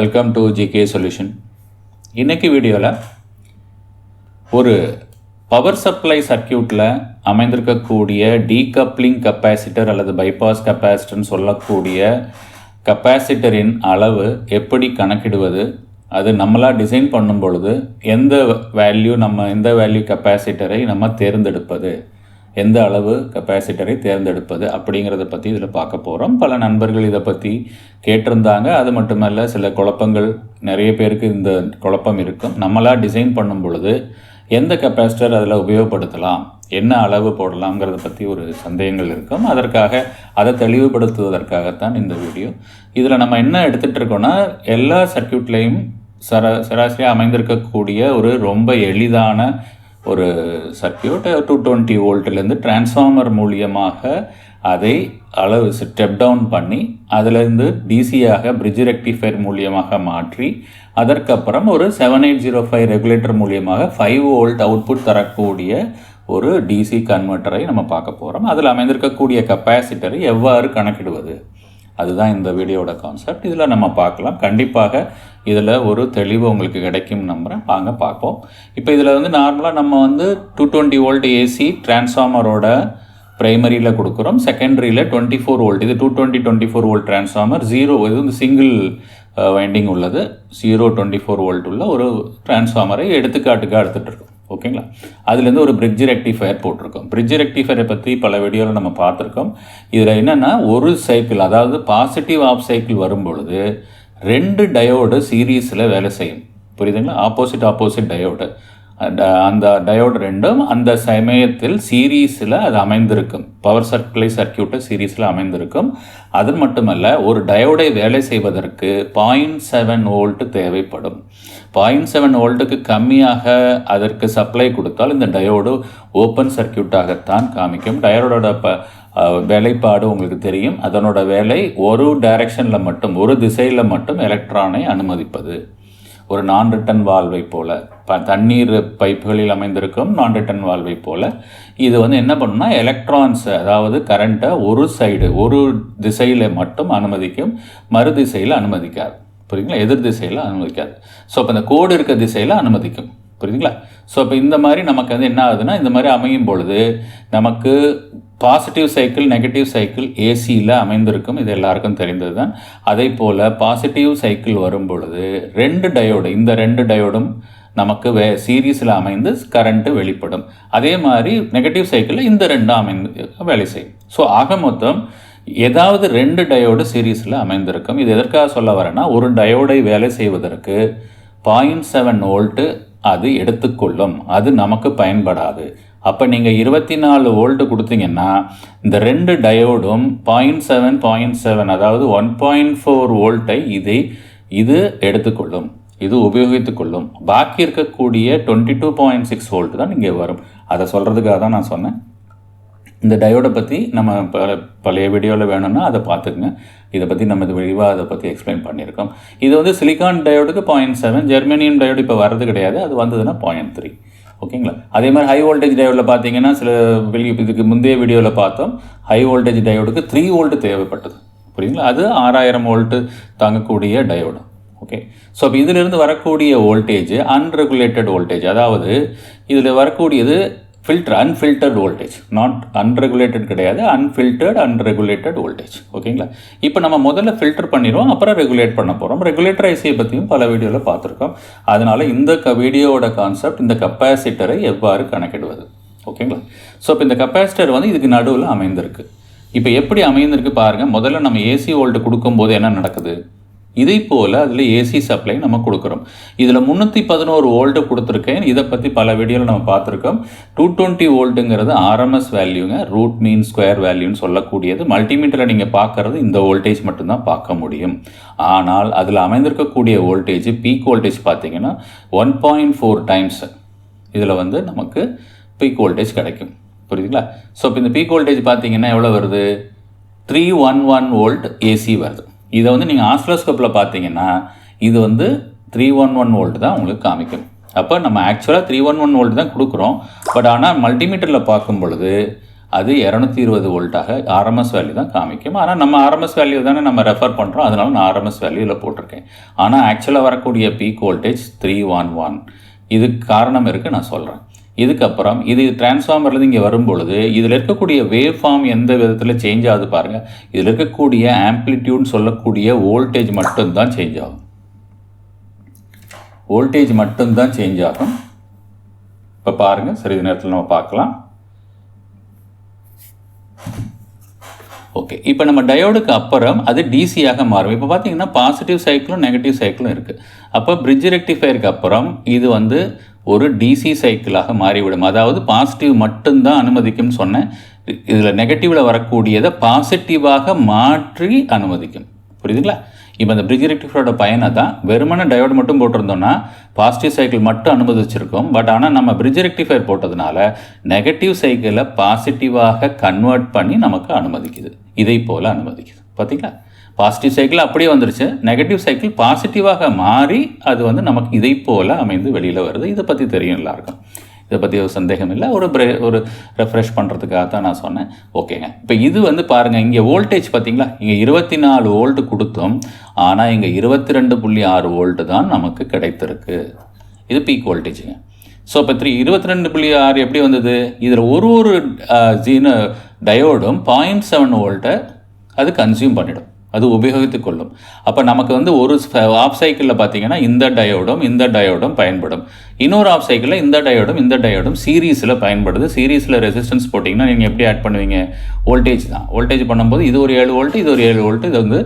Welcome to GK solution. இன்றைக்கி வீடியோவில் ஒரு பவர் சப்ளை சர்க்கியூட்டில் அமைந்திருக்கக்கூடிய டீகப்ளிங் கெப்பாசிட்டர் அல்லது பைபாஸ் கெப்பாசிட்டர்னு சொல்லக்கூடிய கெப்பாசிட்டரின் அளவு எப்படி கணக்கிடுவது, அது நம்மளாக டிசைன் பண்ணும் பொழுது எந்த வேல்யூ கெப்பாசிட்டரை நம்ம தேர்ந்தெடுப்பது, எந்த அளவு கெப்பாசிட்டரை தேர்ந்தெடுப்பது அப்படிங்கிறத பற்றி இதில் பார்க்க போகிறோம். பல நண்பர்கள் இதை பற்றி கேட்டிருந்தாங்க. அது மட்டுமல்ல, சில குழப்பங்கள் நிறைய பேருக்கு இந்த குழப்பம் இருக்கும். நம்மளாக டிசைன் பண்ணும் பொழுது எந்த கெப்பாசிட்டர் அதில் உபயோகப்படுத்தலாம், என்ன அளவு போடலாம்ங்கிறத பற்றி ஒரு சந்தேகங்கள் இருக்கும். அதை தெளிவுபடுத்துவதற்காகத்தான் இந்த வீடியோ. இதில் நம்ம என்ன எடுத்துகிட்டு இருக்கோன்னா, எல்லா சர்க்கியூட்லேயும் சராசரியாக அமைந்திருக்கக்கூடிய ஒரு ரொம்ப எளிதான ஒரு சர்க்கியூட் 220 வோல்ட்லேருந்து டிரான்ஸ்ஃபார்மர் மூலியமாக அதை அளவு ஸ்டெப் டவுன் பண்ணி அதிலிருந்து டிசியாக பிரிட்ஜ் ரெக்டிஃபையர் மூலியமாக மாற்றி அதற்கப்புறம் ஒரு 7805 ரெகுலேட்டர் மூலியமாக 5 வோல்ட் அவுட்புட் தரக்கூடிய ஒரு டிசி கன்வெர்ட்டரை நம்ம பார்க்க போகிறோம். அதில் அமைந்திருக்கக்கூடிய கெப்பாசிட்டரை எவ்வாறு கணக்கிடுவது, அதுதான் இந்த வீடியோட கான்செப்ட். இதில் நம்ம பார்க்கலாம். கண்டிப்பாக இதில் ஒரு தெளிவு உங்களுக்கு கிடைக்கும் நம்புகிறேன். வாங்க பார்ப்போம். இப்போ இதில் நார்மலாக நம்ம 220 வோல்ட் ஏசி டிரான்ஸ்ஃபார்மரோட ப்ரைமரியில் கொடுக்குறோம். செகண்டரியில் 24 வோல்ட், இது 224 வோல்ட் டிரான்ஸ்ஃபார்மர். இது சிங்கிள் வைண்டிங் உள்ளது. 24 வோல்ட் உள்ள ஒரு டிரான்ஸ்ஃபார்மரை எடுத்துக்காட்டுக்காக எடுத்துகிட்டு இருக்கோம். ஓகேங்களா? அதுலேருந்து ஒரு பிரிட்ஜ் ரெக்டிஃபையர் போட்டிருக்கோம். பிரிட்ஜ் ரெக்டிஃபையரை பற்றி பல வீடியோவில் நம்ம பார்த்துருக்கோம். இதில் என்னென்னா, ஒரு சைக்கிள், அதாவது பாசிட்டிவ் ஆஃப் சைக்கிள் வரும்பொழுது 2 டயோடு சீரீஸில் வேலை செய்யும். புரியுதுங்களா? ஆப்போசிட் டயோடு, அந்த டயோடு ரெண்டும் அந்த சமயத்தில் சீரீஸில் அது அமைந்திருக்கும். பவர் சப்ளை சர்க்கியூட்டை சீரீஸில் அமைந்திருக்கும். அது மட்டுமல்ல, ஒரு டயோடை வேலை செய்வதற்கு 0.7 வோல்ட் தேவைப்படும். 0.7 வோல்ட்டுக்கு கம்மியாக அதற்கு சப்ளை கொடுத்தால் இந்த டயோடு ஓப்பன் சர்க்கியூட்டாகத்தான் காமிக்கும். டயோடோட வேலைப்பாடு உங்களுக்கு தெரியும். அதனோட வேலை ஒரு டைரக்ஷனில் மட்டும், ஒரு திசையில் மட்டும் எலக்ட்ரானை அனுமதிப்பது. ஒரு நான் ரிட்டன் வால்வை போல், தண்ணீர் பைப்புகளில் அமைந்திருக்கும் நான் ரிட்டன் வால்வை போல் இது என்ன பண்ணுன்னா, எலக்ட்ரான்ஸை, அதாவது கரண்ட்டை ஒரு திசையில் மட்டும் அனுமதிக்கும், மறு திசையில் அனுமதிக்காது. புரியுதுங்களா? எதிர் திசையில் அனுமதிக்காது. ஸோ இப்போ இந்த கோடு இருக்க திசையில் அனுமதிக்கும். புரியுதுங்களா? ஸோ இப்போ இந்த மாதிரி நமக்கு என்ன ஆகுதுன்னா, இந்த மாதிரி அமையும் பொழுது நமக்கு பாசிட்டிவ் சைக்கிள், நெகட்டிவ் சைக்கிள் ஏசியில் அமைந்திருக்கும். இது எல்லாருக்கும் தெரிந்தது தான். அதே போல் பாசிட்டிவ் சைக்கிள் வரும் பொழுது 2 டயோடு, இந்த 2 டயோடும் நமக்கு சீரீஸில் அமைந்து கரண்ட்டு வெளிப்படும். அதே மாதிரி நெகட்டிவ் சைக்கிளில் இந்த 2 அமைந்து வேலை செய்யும். ஸோ ஆக மொத்தம் ஏதாவது 2 டயோடு சீரீஸில் அமைந்திருக்கும். இது எதற்காக சொல்ல வரேன்னா, ஒரு டயோடை வேலை செய்வதற்கு 0.7 வோல்ட்டு அது எடுத்துக்கொள்ளும். அது நமக்கு பயன்படாது. அப்போ நீங்கள் 24 வோல்ட்டு கொடுத்தீங்கன்னா இந்த 2 டயோடும் 0.7 அதாவது 1.4 வோல்ட்டை இது எடுத்துக்கொள்ளும், இது உபயோகித்து கொள்ளும். பாக்கி இருக்கக்கூடிய 22.6 வோல்ட் தான் இங்கே வரும். அதை சொல்கிறதுக்காக தான் நான் சொன்னேன். இந்த டயோடை பற்றி நம்ம பழைய வீடியோவில் வேணும்னா அதை பார்த்துக்குங்க. இதை பற்றி நம்ம விரிவாக அதை பற்றி எக்ஸ்பிளைன் பண்ணியிருக்கோம். இது சிலிக்கான் டயோடுக்கு 0.7, ஜெர்மனியம் டயோடு இப்போ வர்றது கிடையாது. அது வந்ததுன்னா 0.3. ஓகேங்களா? அதே மாதிரி ஹை வோல்டேஜ் டயோடில் பார்த்தீங்கன்னா, இதுக்கு முந்தைய வீடியோவில் பார்த்தோம், ஹை வோல்டேஜ் டயோடுக்கு 3 வோல்ட் தேவைப்பட்டது. புரியுங்களா? அது 6000 வோல்ட்டு தாங்கக்கூடிய டயோடு. ஓகே. ஸோ இப்போ இதிலிருந்து வரக்கூடிய வோல்டேஜ் அன்ரெகுலேட்டட் வோல்டேஜ், அதாவது இதில் வரக்கூடியது அன்ஃபில்டர்ட் வோல்டேஜ், நாட் அன்ரெகுலேட்டட் கிடையாது, அன்ரெகுலேட்டட் வோல்டேஜ். ஓகேங்களா? இப்போ நம்ம முதல்ல ஃபில்டர் பண்ணிடுவோம், அப்புறம் ரெகுலேட் பண்ண போகிறோம். ரெகுலேட்டர் ஐசியை பற்றியும் பல வீடியோவில் பார்த்துருக்கோம். அதனால் இந்த வீடியோவோட கான்செப்ட், இந்த கெப்பாசிட்டரை எவ்வாறு கணக்கிடுவது. ஓகேங்களா? ஸோ இப்போ இந்த கெப்பாசிட்டர் இதுக்கு நடுவில் அமைந்திருக்கு. இப்போ எப்படி அமைந்திருக்கு பாருங்கள். முதல்ல நம்ம ஏசி வோல்ட்டு கொடுக்கும்போது என்ன நடக்குது, இதே போல் அதில் ஏசி சப்ளை நம்ம கொடுக்குறோம். இதில் 311 வோல்ட்டு கொடுத்துருக்கேன். இதை பற்றி பல வீடியோவில் நம்ம பார்த்துருக்கோம். 220 வோல்ட்டுங்கிறது ஆர்எம்எஸ் வேல்யூங்க, ரூட் மீன் ஸ்கொயர் வேல்யூன்னு சொல்லக்கூடியது. மல்டிமீட்டரில் நீங்கள் பார்க்குறது இந்த வோல்டேஜ் மட்டும்தான் பார்க்க முடியும். ஆனால் அதில் அமைந்திருக்கக்கூடிய வோல்டேஜ், பீக் வோல்டேஜ் பார்த்தீங்கன்னா 1.4 டைம்ஸ் இதில் நமக்கு பீக் வோல்டேஜ் கிடைக்கும். புரியுதுங்களா? ஸோ இப்போ இந்த பீக் வோல்டேஜ் பார்த்தீங்கன்னா எவ்வளோ வருது, 311 வோல்ட் ஏசி வருது. இதை நீங்கள் ஆஸ்லோஸ்கோப்பில் பார்த்தீங்கன்னா இது 311 வோல்ட் தான் உங்களுக்கு காமிக்கும். அப்போ நம்ம ஆக்சுவலாக 311 வோல்ட் தான் கொடுக்குறோம். பட் ஆனால் மல்டிமீட்டரில் பார்க்கும் பொழுது அது 220 வோல்ட்டாக ஆர்எம்எஸ் வேல்யூ தான் காமிக்கும். ஆனால் நம்ம ஆர்எம்எஸ் வேல்யூ தானே நம்ம ரெஃபர் பண்ணுறோம், அதனால நான் ஆர்எம்எஸ் வேல்யூவில் போட்டிருக்கேன். ஆனால் ஆக்சுவலாக வரக்கூடிய பீக் வோல்டேஜ் 311. இதுக்கு காரணம் இருக்குது, நான் சொல்கிறேன். இதுக்கப்புறம் இது டிரான்ஸ்ஃபார்மர்லேருந்து இங்கே வரும்பொழுது இதில் இருக்கக்கூடிய வேவ் ஃபார்ம் எந்த விதத்தில் சேஞ்ச் ஆகுது பாருங்கள். இதில் இருக்கக்கூடிய ஆம்ப்ளிடியூட்னு சொல்லக்கூடிய வோல்டேஜ் மட்டும்தான் சேஞ்ச் ஆகும். வோல்டேஜ் மட்டும்தான் சேஞ்ச் ஆகும். இப்போ பாருங்கள், சிறிது நேரத்தில் நம்ம பார்க்கலாம். ஓகே, இப்போ நம்ம டயோடுக்கு அப்புறம் அது டிசியாக மாறும். இப்போ பார்த்தீங்கன்னா பாசிட்டிவ் சைக்கிளும் நெகட்டிவ் சைக்கிளும் இருக்குது. அப்போ பிரிட்ஜ் ரெக்டிஃபயருக்கு அப்புறம் இது வந்து ஒரு டிசி சைக்கிளாக மாறிவிடும். அதாவது பாசிட்டிவ் மட்டும்தான் அனுமதிக்கும்னு சொன்னேன். இதில் நெகட்டிவில் வரக்கூடியதை பாசிட்டிவாக மாற்றி அனுமதிக்கும். புரியுதுங்களா? இப்போ இந்த பிரிட்ஜ் ரெக்டிஃபயரோட பயனை தான் வெறுமன டயோடு மட்டும் போட்டிருந்தோம்னா பாசிட்டிவ் சைக்கிள் மட்டும் அனுமதிச்சிருக்கோம். பட் ஆனால் நம்ம பிரிட்ஜ் ரெக்டிஃபயர் போட்டதுனால நெகட்டிவ் சைக்கிளை பாசிட்டிவாக கன்வெர்ட் பண்ணி நமக்கு அனுமதிக்குது. இதை போல் அனுமதிக்குது. பார்த்தீங்களா? பாசிட்டிவ் சைக்கிள் அப்படியே வந்துருச்சு, நெகட்டிவ் சைக்கிள் பாசிட்டிவாக மாறி அது வந்து நமக்கு இதை போல் அமைந்து வெளியில் வருது. இதை பற்றி தெரியும் எல்லாருக்கும், இதை பற்றி ஒரு சந்தேகம் இல்லை. ஒரு ரெஃப்ரெஷ் பண்ணுறதுக்காக தான் நான் சொன்னேன். ஓகேங்க, இப்போ இது வந்து பாருங்கள், இங்கே வோல்டேஜ் பார்த்தீங்களா, இங்கே 24 வோல்ட்டு கொடுத்தோம், ஆனால் இங்கே 22.6 வோல்ட்டு தான் நமக்கு கிடைத்திருக்கு. இது பீக் வோல்டேஜுங்க. ஸோ இப்போ 22.6 எப்படி வந்தது? இதில் ஒரு டயோடும் 0.7 வோல்ட்டை அது கன்சியூம் பண்ணிடும், அது உபயோகித்து கொள்ளும். அப்போ நமக்கு வந்து ஒரு ஆஃப் சைக்கிளில் பார்த்தீங்கன்னா இந்த டயோடும் பயன்படும். இன்னொரு ஆஃப் சைக்கிளில் இந்த டயோடும் சீரீஸில் பயன்படுது. சீரீஸில் ரெசிஸ்டன்ஸ் போட்டிங்கன்னா நீங்கள் எப்படி ஆட் பண்ணுவீங்க? வோல்டேஜ் தான். வோல்டேஜ் பண்ணும்போது இது ஒரு 7 வோல்ட்டு, இது ஒரு 7 வோல்ட்டு, இது வந்து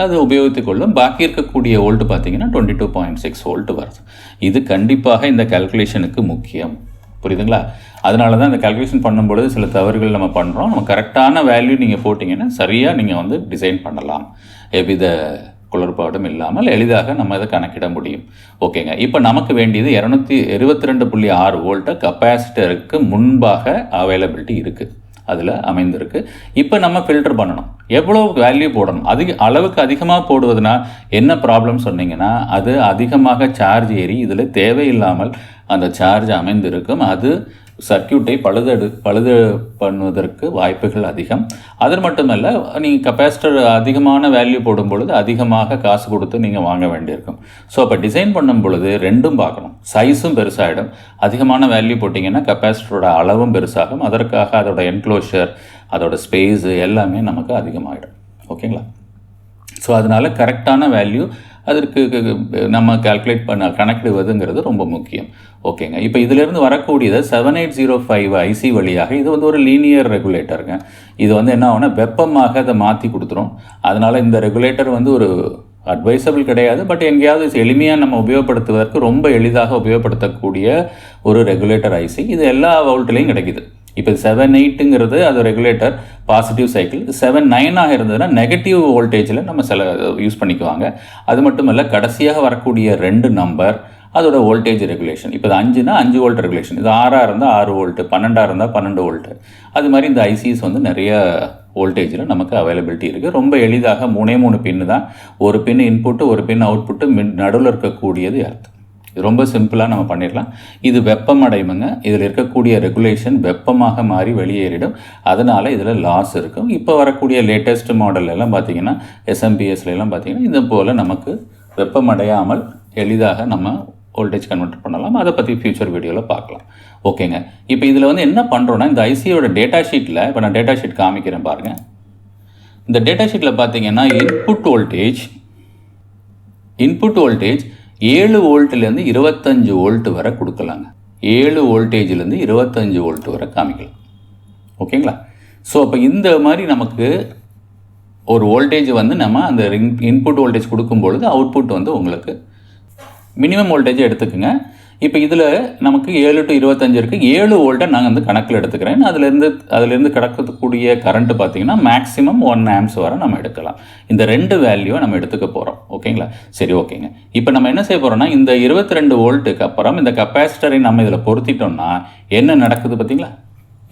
அது உபயோகித்து கொள்ளும். பாக்கி இருக்கக்கூடிய வோல்ட்டு பார்த்தீங்கன்னா 22.6 வோல்ட்டு வருது. இது கண்டிப்பாக இந்த கால்குலேஷனுக்கு முக்கியம். புரியுதுங்களா? அதனால தான் இந்த கால்குலேஷன் பண்ணும்பொழுது சில தவறுகள் நம்ம பண்ணுறோம். நம்ம கரெக்டான வேல்யூ நீங்கள் போட்டிங்கன்னா சரியாக நீங்கள் வந்து டிசைன் பண்ணலாம். எவ்வித குளறுபாடும் இல்லாமல் எளிதாக நம்ம இதை கணக்கிட முடியும். ஓகேங்க, இப்போ நமக்கு வேண்டியது 222.6 வோல்ட்டு கப்பாசிட்டருக்கு முன்பாக அவைலபிலிட்டி இருக்குது, அதில் அமைந்திருக்கு. இப்போ நம்ம ஃபில்டர் பண்ணணும். எவ்வளோ வேல்யூ போடணும்? அளவுக்கு அதிகமாக போடுவதுனா என்ன ப்ராப்ளம் சொன்னீங்கன்னா, அது அதிகமாக சார்ஜ் ஏறி இதில் தேவையில்லாமல் அந்த சார்ஜ் அமைந்திருக்கும். அது சர்க்கியூட்டை பழுது பண்ணுவதற்கு வாய்ப்புகள் அதிகம். அது மட்டுமல்ல, நீங்கள் கெப்பாசிட்டர் அதிகமான வேல்யூ போடும் பொழுது அதிகமாக காசு கொடுத்து நீங்கள் வாங்க வேண்டியிருக்கும். ஸோ அப்போ டிசைன் பண்ணும் பொழுது ரெண்டும் பார்க்கணும். சைஸும் பெருசாகிடும். அதிகமான வேல்யூ போட்டிங்கன்னா கெப்பாசிட்டரோட அளவும் பெருசாகும். அதற்காக அதோட என்க்ளோஷர், அதோட ஸ்பேஸு எல்லாமே நமக்கு அதிகமாகிடும். ஓகேங்களா? ஸோ அதனால் கரெக்டான வேல்யூ அதற்கு நம்ம கணக்கிடுவதுங்கிறது ரொம்ப முக்கியம். ஓகேங்க, இப்போ இதிலிருந்து வரக்கூடியது 7805 ஐசி வழியாக, இது வந்து ஒரு லீனியர் ரெகுலேட்டருங்க. இது வந்து என்ன ஆகும்னா வெப்பமாக அதை மாற்றி கொடுத்துரும். அதனால் இந்த ரெகுலேட்டர் வந்து ஒரு அட்வைசபிள் கிடையாது. பட் எங்கேயாவது எளிமையாக நம்ம உபயோகப்படுத்துவதற்கு ரொம்ப எளிதாக உபயோகப்படுத்தக்கூடிய ஒரு ரெகுலேட்டர் ஐசி. இது எல்லா வோல்ட்லேயும் கிடைக்குது. இப்போ 78ங்கிறது அது ரெகுலேட்டர் பாசிட்டிவ் சைக்கிள். 79 இருந்ததுன்னா நெகட்டிவ் வோல்டேஜில் நம்ம யூஸ் பண்ணிக்குவாங்க. அது மட்டும் இல்லை, கடைசியாக வரக்கூடிய 2 நம்பர் அதோட வோல்டேஜ் ரெகுலேஷன். இப்போ இது 5னா 5 வோல்ட் ரெகுலேஷன். இது 6 இருந்தால் 6 வோல்ட்டு, 12 இருந்தால் 12 வோல்ட்டு. அது மாதிரி இந்த ஐசிஸ் வந்து நிறைய வோல்டேஜில் நமக்கு அவைலபிலிட்டி இருக்குது. ரொம்ப எளிதாக 3 பின்னு தான். ஒரு பின் இன்புட்டு, ஒரு பின் அவுட்புட்டு, நடுவில் இருக்கக்கூடியது எர்த். இது ரொம்ப சிம்பிளாக நம்ம பண்ணிடலாம். இது வெப்பம் அடையுங்க. இதில் இருக்கக்கூடிய ரெகுலேஷன் வெப்பமாக மாறி வெளியேறிடும். அதனால் இதில் லாஸ் இருக்கும். இப்போ வரக்கூடிய லேட்டஸ்ட் மாடல்லாம் பார்த்திங்கன்னா எஸ்எம்பிஎஸ்லாம் பார்த்திங்கன்னா இது போல் நமக்கு வெப்பம் அடையாமல் எளிதாக நம்ம வோல்டேஜ் கன்வெர்ட் பண்ணலாம். அதை பற்றி ஃபியூச்சர் வீடியோவில் பார்க்கலாம். ஓகேங்க, இப்போ இதில் வந்து என்ன பண்ணுறோன்னா, இந்த ஐசியோட டேட்டா ஷீட்டில் இப்போ நான் டேட்டா ஷீட் காமிக்கிறேன் பாருங்கள். இந்த டேட்டா ஷீட்டில் பார்த்தீங்கன்னா இன்புட் வோல்டேஜ் 7 வோல்ட்லேருந்து 25 வோல்ட்டு வரை கொடுக்கலாங்க. 7 வோல்டேஜ்லேருந்து 25 வோல்ட்டு வரை காமிக்கலாம். ஓகேங்களா? ஸோ அப்போ இந்த மாதிரி நமக்கு ஒரு வோல்டேஜ் வந்து நம்ம அந்த இன்புட் வோல்டேஜ் கொடுக்கும்பொழுது அவுட்புட் வந்து உங்களுக்கு மினிமம் வோல்டேஜை எடுத்துக்குங்க. இப்போ இதில் நமக்கு 7 to 25 இருக்குது. 7 வோல்ட்டை நாங்கள் வந்து கணக்கில் எடுத்துக்கிறேன். அதிலேருந்து கிடக்கக்கூடிய கரண்ட்டு பார்த்திங்கன்னா மேக்ஸிமம் 1 amps வரை நம்ம எடுக்கலாம். இந்த 2 வேல்யூவை நம்ம எடுத்துக்க போகிறோம். ஓகேங்களா? சரி, ஓகேங்க. இப்போ நம்ம என்ன செய்ய போகிறோம்னா, இந்த 22 வோல்ட்டுக்கு அப்புறம் இந்த கெப்பாசிட்டரை நம்ம இதில் பொருத்திட்டோம்னா என்ன நடக்குது பார்த்திங்களா?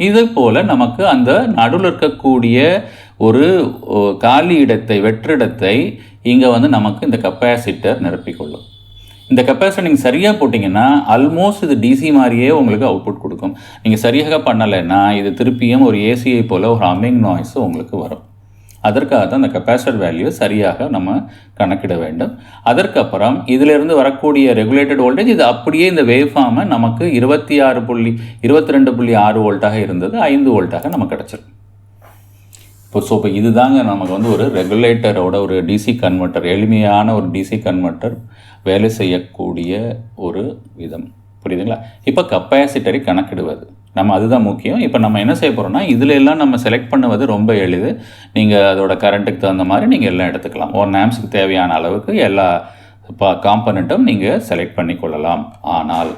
இது போல் நமக்கு அந்த நடுவில் இருக்கக்கூடிய ஒரு காலி இடத்தை, வெற்றிடத்தை இங்கே வந்து நமக்கு இந்த கெப்பாசிட்டர் நிரப்பிக்கொள்ளும். இந்த கெப்பாசிட்டர் நீங்கள் சரியாக போட்டிங்கன்னா ஆல்மோஸ்ட் இது டிசி மாதிரியே உங்களுக்கு அவுட்புட் கொடுக்கும். நீங்கள் சரியாக பண்ணலைன்னா இது திருப்பியும் ஒரு ஏசியை போல் ஒரு ஹம்மிங் நாய்ஸ் உங்களுக்கு வரும். அதற்காக தான் அந்த கெப்பாசிட்டர் வேல்யூ சரியாக நம்ம கணக்கிட வேண்டும். அதற்கப்புறம் இதிலிருந்து வரக்கூடிய ரெகுலேட்டட் வோல்டேஜ் இது அப்படியே இந்த வேவ் ஃபார்மை நமக்கு 22.6 வோல்ட்டாக இருந்தது 5 வோல்ட்டாக நமக்கு கிடச்சிருக்கு. இப்போ இதுதாங்க நமக்கு வந்து ஒரு ரெகுலேட்டரோட ஒரு டிசி கன்வெர்ட்டர், எளிமையான ஒரு டிசி கன்வெர்ட்டர் வேலை செய்யக்கூடிய ஒரு விதம். புரியுதுங்களா? இப்போ கெப்பாசிட்டரை கணக்கிடுவது நம்ம அதுதான் முக்கியம். இப்போ நம்ம என்ன செய்ய போகிறோம்னா இதில் எல்லாம் நம்ம செலக்ட் பண்ணுவது ரொம்ப எளிது. நீங்கள் அதோட கரண்ட்டுக்கு தகுந்த மாதிரி நீங்கள் எல்லாம் எடுத்துக்கலாம். 1 ஆம்ப்ஸுக்கு தேவையான அளவுக்கு எல்லா காம்பனண்ட்டும் நீங்கள் செலக்ட் பண்ணிக்கொள்ளலாம். ஆனால்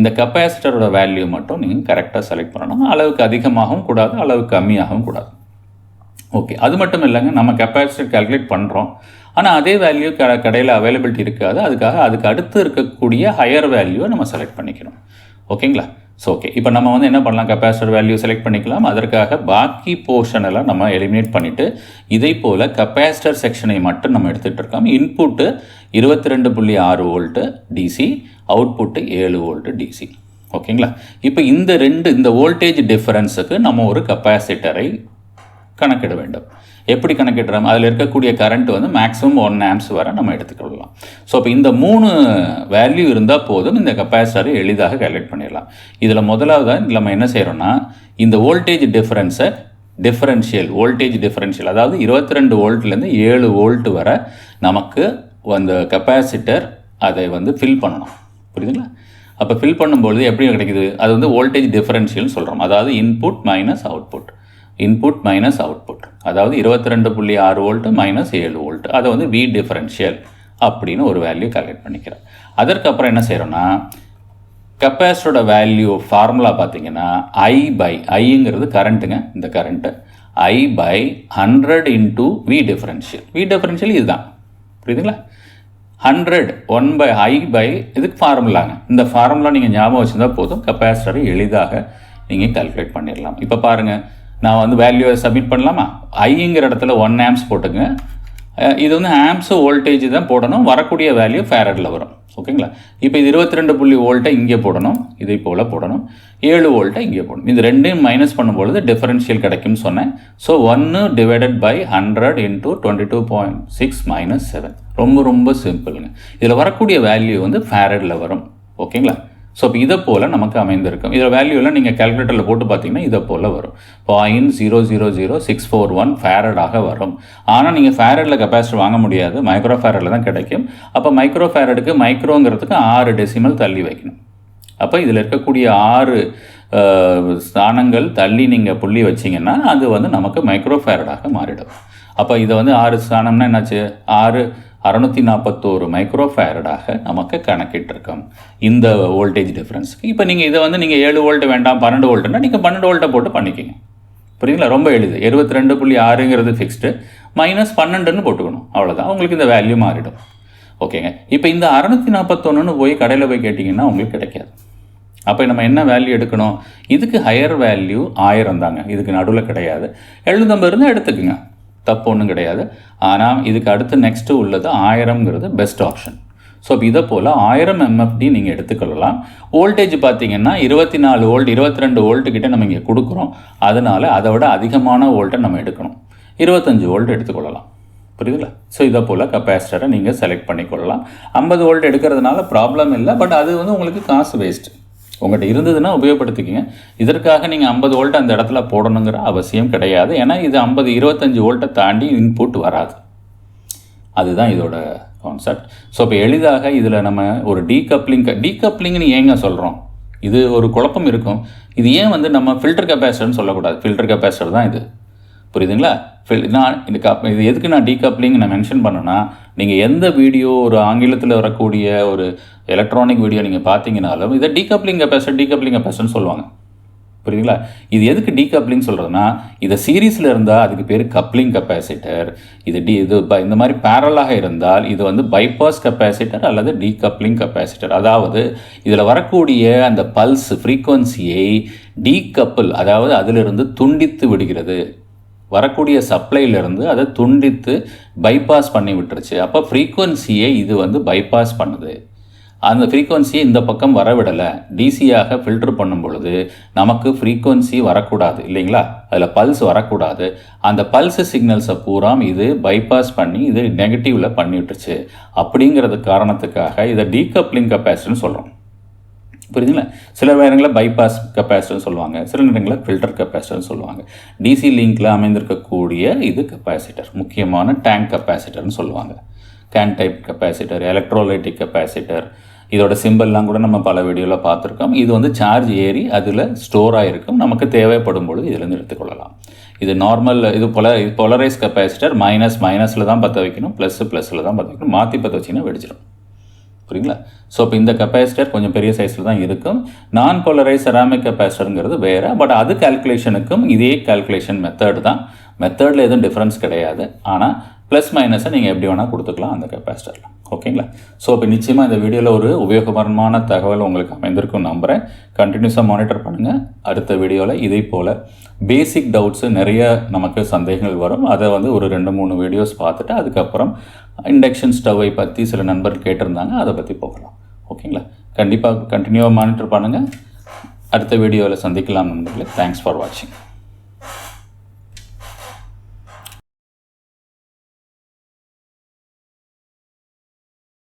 இந்த கெப்பாசிட்டரோட வேல்யூ மட்டும் நீங்கள் கரெக்டாக செலக்ட் பண்ணணும். அளவுக்கு அதிகமாகவும் கூடாது, அளவுக்கு கம்மியாகவும் கூடாது. ஓகே, அது மட்டும் இல்லைங்க, நம்ம கெப்பாசிட்டர் கால்குலேட் பண்ணுறோம், ஆனால் அதே வேல்யூ கடையில் அவைலபிலிட்டி இருக்காது. அதுக்கு அடுத்து இருக்கக்கூடிய ஹையர் வேல்யூவை நம்ம செலக்ட் பண்ணிக்கணும். ஓகேங்களா? ஸோ ஓகே, இப்போ நம்ம வந்து என்ன பண்ணலாம், கெப்பாசிட்டர் வேல்யூ செலக்ட் பண்ணிக்கலாம். அதற்காக பாக்கி போர்ஷன் எல்லாம் நம்ம எலிமினேட் பண்ணிவிட்டு இதே போல் கெப்பாசிட்டர் செக்ஷனை மட்டும் நம்ம எடுத்துகிட்டு இருக்கோம். Input 22.6 volt DC, output 7 volt DC. ஓகேங்களா? இப்போ இந்த வோல்டேஜ் டிஃபரன்ஸுக்கு நம்ம ஒரு கெப்பாசிட்டரை கணக்கிட வேண்டும். எப்படி கணக்கிடுறோம்? அதில் இருக்கக்கூடிய கரண்ட் வந்து மேக்ஸிமம் 1 ஆம்ப்ஸ் வரை நம்ம எடுத்துக்கொள்ளலாம். ஸோ இப்போ இந்த 3 வேல்யூ இருந்தால் போதும், இந்த கெப்பாசிட்டரை எளிதாக கால்குலேட் பண்ணிடலாம். இதில் முதலாவதாக நம்ம என்ன செய்கிறோம்னா இந்த வோல்டேஜ் டிஃபரன்ஸை வோல்டேஜ் டிஃபரன்ஷியல், அதாவது 22 வோல்ட்லேருந்து 7 வோல்ட் வரை நமக்கு அந்த கெப்பாசிட்டர் அதை வந்து ஃபில் பண்ணணும். புரியுதுங்களா? அப்போ ஃபில் பண்ணும்பொழுது எப்படி கிடைக்குது, அது வந்து வோல்டேஜ் டிஃபரன்ஷியல்னு சொல்கிறோம். அதாவது இன்புட் மைனஸ் அவுட்புட், அதாவது 22.6 வோல்ட்டு மைனஸ் 7 வோல்ட், அதை வந்து வி டிஃபரன்ஷியல் அப்படின்னு ஒரு வேல்யூ கால்குலேட் பண்ணிக்கிறோம். அதற்கப்புறம் என்ன செய்கிறோன்னா கெப்பாசிட்டரோட வேல்யூ ஃபார்முலா பார்த்தீங்கன்னா ஐங்கிறது கரண்ட்டுங்க, இந்த current I/100 into we differential இதுதான். புரியுதுங்களா? 100 1/I/ இதுக்கு ஃபார்முலாங்க. இந்த ஃபார்முலா நீங்கள் ஞாபகம் வச்சுருந்தா போதும், கெப்பாசிட்டரை எளிதாக நீங்கள் கால்குலேட் பண்ணிடலாம். இப்போ பாருங்கள், நான் வந்து வேல்யூவை சப்மிட் பண்ணலாமா? ஐங்கிற இடத்துல 1 ஆம்ப்ஸ் போட்டுங்க. இது வந்து ஆம்ப்ஸு வோல்டேஜ் தான் போடணும், வரக்கூடிய வேல்யூ ஃபேரடில் வரும். ஓகேங்களா? இப்போ இது 22 வோல்ட்டை இங்கே போடணும், இதை போல் போடணும், 7 வோல்ட்டை இங்கே போடணும். இது ரெண்டையும் மைனஸ் பண்ணும்பொழுது டிஃபரன்ஷியல் கிடைக்கும்னு சொன்னேன். So 1/100 into 22.6 minus 7. ரொம்ப சிம்பிளுங்க. இதில் வரக்கூடிய வேல்யூ வந்து ஃபேரடில் வரும். ஓகேங்களா? ஸோ இப்போ இதை போல் நமக்கு அமைந்திருக்கும். இதில் வேல்யூலாம் நீங்கள் கால்குலேட்டரில் போட்டு பார்த்தீங்கன்னா இதை போல் வரும். 0.00641 ஃபேரடாக வரும். ஆனால் நீங்கள் ஃபேரடில் கெப்பாசிட்டர் வாங்க முடியாது, மைக்ரோ ஃபேரடில் தான் கிடைக்கும். அப்போ மைக்ரோ ஃபேரடுக்கு மைக்ரோங்கிறதுக்கு 6 டெசிமல் தள்ளி வைக்கணும். அப்போ இதில் இருக்கக்கூடிய 6 ஸ்தானங்கள் தள்ளி நீங்கள் புள்ளி வச்சிங்கன்னா அது வந்து நமக்கு மைக்ரோ ஃபேரடாக மாறிடும். அப்போ இதை வந்து 6 ஸ்தானம்னா என்னாச்சு, 641 மைக்ரோ ஃபேரடாக நமக்கு கணக்கிட்டிருக்கோம் இந்த வோல்டேஜ் டிஃப்ரென்ஸுக்கு. இப்போ நீங்கள் இதை வந்து நீங்கள் 7 வோல்ட் வேண்டாம் 12 வோல்ட்டுன்னா நீங்கள் 12 வோல்ட்டை போட்டு பண்ணிக்கிங்க. புரியுதுங்களா? ரொம்ப எளிது. 22.6ங்கிறது ஃபிக்ஸ்டு, மைனஸ் 12ன்னு போட்டுக்கணும், அவ்வளோதான். உங்களுக்கு இந்த வேல்யூ மாறிடும். ஓகேங்க. இப்போ இந்த 641ன்னு போய் கடையில் போய் கேட்டிங்கன்னா உங்களுக்கு கிடைக்காது. அப்போ நம்ம என்ன வேல்யூ எடுக்கணும், இதுக்கு ஹையர் வேல்யூ 1000 தாங்க, இதுக்கு நடுவில் கிடையாது. 750 இருந்தால் எடுத்துக்குங்க, தப்பு ஒன்றும் கிடையாது. ஆனால் இதுக்கு அடுத்து நெக்ஸ்ட்டு உள்ளது 1000ங்கிறது பெஸ்ட் ஆப்ஷன். ஸோ இதை போல் 1000 MFD நீங்கள் எடுத்துக்கொள்ளலாம். வோல்டேஜ் பார்த்தீங்கன்னா 24 வோல்ட் 22 வோல்ட்டு கிட்டே நம்ம இங்கே கொடுக்குறோம். அதனால் அதை விட அதிகமான வோல்ட்டை நம்ம எடுக்கணும், 25 வோல்ட் எடுத்துக்கொள்ளலாம். புரியுதுங்களா? ஸோ இதை போல் கெப்பாசிட்டரை நீங்கள் செலக்ட் பண்ணிக்கொள்ளலாம். 50 வோல்ட் எடுக்கிறதுனால ப்ராப்ளம் இல்லை, பட் அது வந்து உங்களுக்கு காசு வேஸ்ட்டு. உங்கள்கிட்ட இருந்ததுன்னா உபயோகப்படுத்திக்கிங்க. இதற்காக நீங்கள் 50 வோல்ட் அந்த இடத்துல போடணுங்கிற அவசியம் கிடையாது. ஏன்னா இது 25 வோல்ட்டை தாண்டி இன்புட் வராது. அதுதான் இதோட கான்செப்ட். ஸோ இப்போ எளிதாக இதில் நம்ம ஒரு டீகப்ளிங்னு ஏங்க சொல்கிறோம், இது ஒரு குழப்பம் இருக்கும். இது ஏன் வந்து நம்ம ஃபில்டர் கெப்பாசிட்டர்னு சொல்லக்கூடாது, ஃபில்டர் கெப்பாசிட்டர் தான் இது. புரியுதுங்களா? இது எதுக்கு நான் டீகப்ளிங் நான் மென்ஷன் பண்ணேன்னா, நீங்கள் எந்த வீடியோ ஒரு ஆங்கிலத்தில் வரக்கூடிய ஒரு எலக்ட்ரானிக் வீடியோ நீங்கள் பார்த்தீங்கன்னாலும் இதை டீகப்ளிங் கெப்பாசிட்டர்னு சொல்லுவாங்க. புரியுதுங்களா? இது எதுக்கு டீகப்ளிங் சொல்கிறதுனா, இதை சீரீஸில் இருந்தால் அதுக்கு பேர் கப்ளிங் கெப்பாசிட்டர். இது இந்த மாதிரி பேரலாக இருந்தால் இது வந்து பைபாஸ் கெப்பாசிட்டர் அல்லது டீகப்ளிங் கெப்பாசிட்டர். அதாவது இதில் வரக்கூடிய அந்த பல்ஸ் ஃப்ரீக்குவன்சியை டீகப்பிள், அதாவது அதிலிருந்து துண்டித்து விடுகிறது. வரக்கூடிய சப்ளையிலேருந்து அதை துண்டித்து பைபாஸ் பண்ணி விட்டுருச்சு. அப்போ ஃப்ரீக்குவன்சியை இது வந்து பைபாஸ் பண்ணுது. அந்த ஃப்ரீக்குவன்சியை இந்த பக்கம் வரவிடலை, டிசியாக ஃபில்டர் பண்ணும் பொழுது நமக்கு ஃப்ரீக்குவன்சி வரக்கூடாது இல்லைங்களா, அதில் பல்ஸ் வரக்கூடாது. அந்த பல்ஸ் சிக்னல்ஸை பூரா இது பைபாஸ் பண்ணி இது நெகட்டிவில் பண்ணிவிட்டுருச்சு. அப்படிங்கிறது காரணத்துக்காக இதை டீகப்ளிங் கெப்பாசிட்டர்னு சொல்கிறோம். புரியுதுங்களா? சில நேரங்களில் பைபாஸ் கெப்பாசிட்டர்னு சொல்லுவாங்க, சில நேரங்களில் ஃபில்டர் கெப்பாசிட்டர்னு சொல்லுவாங்க. டிசி லிங்கில் அமைந்திருக்கக்கூடிய இது கெப்பாசிட்டர், முக்கியமான டேங்க் கெப்பாசிட்டர்னு சொல்லுவாங்க. Can type capacitor, electrolytic capacitor, இதோட சிம்பிள்லாம் கூட நம்ம பல வீடியோவில் பார்த்துருக்கோம். இது வந்து சார்ஜ் ஏறி அதில் ஸ்டோர் ஆகிருக்கும், நமக்கு தேவைப்படும் பொழுது இதிலேருந்து எடுத்துக்கொள்ளலாம். இது நார்மல், இது போலரைஸ் கெப்பாசிட்டர் மைனஸில் தான் பற்ற வைக்கணும், ப்ளஸ்ஸில் தான் பற்ற வைக்கணும். மாற்றி பற்ற வச்சிங்கன்னா வெடிச்சிடும். புரியுங்களா? ஸோ இப்போ இந்த கெப்பாசிட்டர் கொஞ்சம் பெரிய சைஸில் தான் இருக்கும். நான் போலரைஸ் செராமிக் கெப்பாசிட்டருங்கிறது வேறு, பட் அது கால்குலேஷனுக்கும் இதே கால்குலேஷன் மெத்தட் தான். மெத்தடில் எதுவும் டிஃப்ரென்ஸ் கிடையாது. ஆனால் ப்ளஸ் மைனஸை நீங்கள் எப்படி வேணால் கொடுத்துக்கலாம் அந்த கெப்பாசிட்டரில். ஓகேங்களா? ஸோ இப்போ நிச்சயமாக இந்த வீடியோவில் ஒரு உபயோகமான தகவல் உங்களுக்கு அமைந்திருக்கும் நம்புகிறேன். கண்டினியூஸாக மானிட்டர் பண்ணுங்கள். அடுத்த வீடியோவில் இதே போல் பேசிக் டவுட்ஸு நிறைய நமக்கு சந்தேகங்கள் வரும். அதை வந்து ஒரு 2-3 வீடியோஸ் பார்த்துட்டு அதுக்கப்புறம் இண்டக்ஷன் ஸ்டவ்வை பற்றி சில நண்பர்கள் கேட்டிருந்தாங்க, அதை பற்றி போகலாம். ஓகேங்களா? கண்டிப்பாக கண்டினியூவாக மானிட்டர் பண்ணுங்கள். அடுத்த வீடியோவில் சந்திக்கலாம் நண்பர்களே. தேங்க்ஸ் ஃபார் வாட்சிங்.